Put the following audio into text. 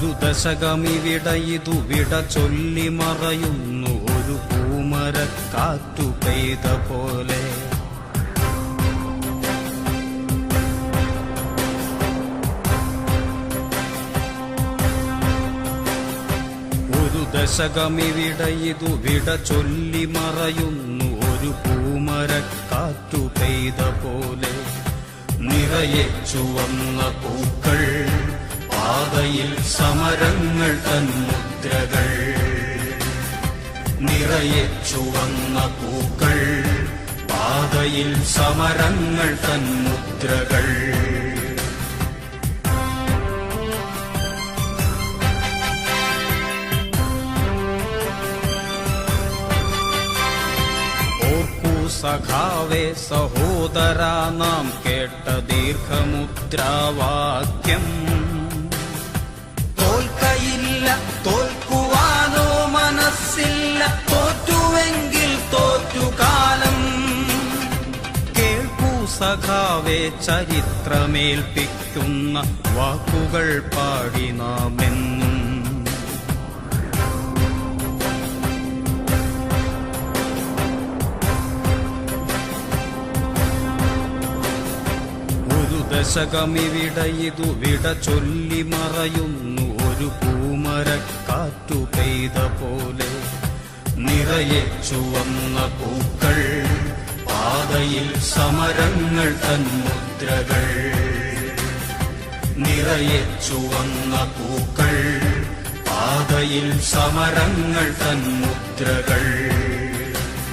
ഒരു ദശകമിവിടയിതു വിട ചൊല്ലി മറയുന്നു ഒരു പൂമരക്കാറ്റു പെയ്ത പോലെ. ഒരു ദശകമിവിടയിതു വിട ചൊല്ലി മറയുന്നു ഒരു പൂമരക്കാറ്റു പെയ്ത പോലെ. നിറയെ ചുവന്ന പൂക്കൾ, പാതയിൽ സമരങ്ങൾ തൻ മുദ്രകൾ. നിറയെ ചുവന്ന പൂക്കൾ, പാതയിൽ സമരങ്ങൾ തൻ മുദ്രകൾ. സഖാവേ സഹോദരാ നാം കേട്ട ദീർഘമുദ്രാവാക്യം. തോൽക്കയില്ല, തോൽക്കുവാനോ മനസ്സില്ല, തോറ്റുവെങ്കിൽ തോറ്റുകാലം. കേൾക്കൂ സഖാവേ ചരിത്രമേൽപ്പിക്കുന്ന വാക്കുകൾ പാടി നാമെന്നും. ദശകമിവിടയിതു വിട ചൊല്ലി മറയുന്നു ഒരു പൂമരക്കാറ്റു പെയ്ത പോലെ. നിറയെ ചുവന്ന പൂക്കൾ, പാതയിൽ സമരങ്ങൾ തൻ മുദ്രകൾ. നിറയെ ചുവന്ന പൂക്കൾ, പാതയിൽ സമരങ്ങൾ തൻ മുദ്രകൾ.